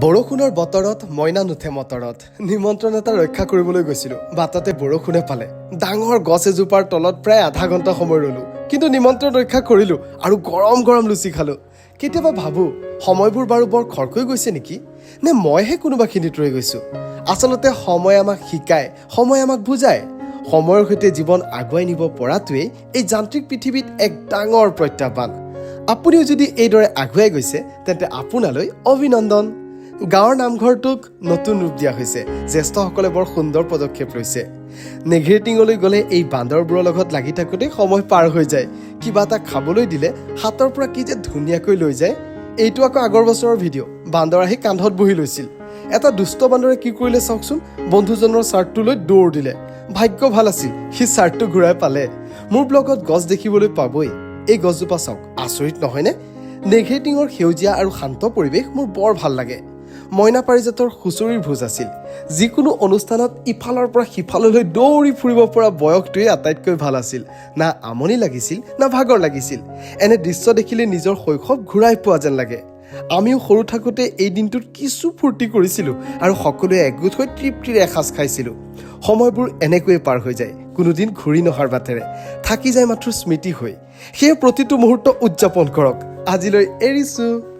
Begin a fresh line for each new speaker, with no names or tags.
বৰষুণৰ বতৰত মইনা নুঠে মটৰত নিমন্ত্ৰণ এটা ৰক্ষা কৰিবলৈ গৈছিলোঁ বাটতে বৰষুণে পালে ডাঙৰ গছ এজোপাৰ তলত প্ৰায় আধা ঘণ্টা সময় ৰ'লোঁ কিন্তু নিমন্ত্ৰণ ৰক্ষা কৰিলোঁ আৰু গৰম গৰম লুচি খালোঁ কেতিয়াবা ভাবোঁ সময়বোৰ বাৰু বৰ খৰকৈ গৈছে নেকি নে মইহে কোনোবাখিনিত ৰৈ গৈছোঁ আচলতে সময় আমাক শিকায় সময় আমাক বুজায় সময়ৰ সৈতে জীৱন আগুৱাই নিব পৰাটোৱেই এই যান্ত্ৰিক পৃথিৱীত এক ডাঙৰ প্ৰত্যাহ্বান আপুনিও যদি এইদৰে আগুৱাই গৈছে তেন্তে আপোনালৈ অভিনন্দন গাঁৱৰ নামঘৰটোক নতুন ৰূপ দিয়া হৈছে জ্যেষ্ঠসকলে বৰ সুন্দৰ পদক্ষেপ লৈছে নেঘেৰিটিঙলৈ গ'লে এই বান্দৰবোৰৰ লগত লাগি থাকোঁতে সময় পাৰ হৈ যায় কিবা এটা খাবলৈ দিলে হাতৰ পৰা কি যে ধুনীয়াকৈ লৈ যায় এইটো আকৌ আগৰ বছৰৰ ভিডিঅ' বান্দৰ আহি কান্ধত বহি লৈছিল এটা দুষ্ট বান্দৰে কি কৰিলে চাওকচোন বন্ধুজনৰ চাৰ্টটো লৈ দৌৰ দিলে ভাগ্য ভাল আছিল সি চাৰ্টটো ঘূৰাই পালে মোৰ ব্লগত গছ দেখিবলৈ পাবই এই গছজোপা চাওক আচৰিত নহয়নে নেঘেৰিটিঙৰ সেউজীয়া আৰু শান্ত পৰিৱেশ মোৰ বৰ ভাল লাগে মইনা পাৰিজাতৰ হুঁচৰিৰ ভোজ আছিল যিকোনো অনুষ্ঠানত ইফালৰ পৰা সিফাললৈ দৌৰি ফুৰিব পৰা বয়সটোৱে আটাইতকৈ ভাল আছিল না আমনি লাগিছিল না ভাগৰ লাগিছিল এনে দৃশ্য দেখিলে নিজৰ শৈশৱ ঘূৰাই পোৱা যেন লাগে আমিও সৰু থাকোঁতে এই দিনটোত কিছু ফূৰ্তি কৰিছিলোঁ আৰু সকলোৱে একগোট হৈ তৃপ্তিৰে এসাঁজ খাইছিলোঁ সময়বোৰ এনেকৈয়ে পাৰ হৈ যায় কোনোদিন ঘূৰি নহাৰ বাটেৰে থাকি যায় মাত্ৰ স্মৃতি হৈ সেয়ে প্ৰতিটো মুহূৰ্ত উদযাপন কৰক আজিলৈ এৰিছোঁ।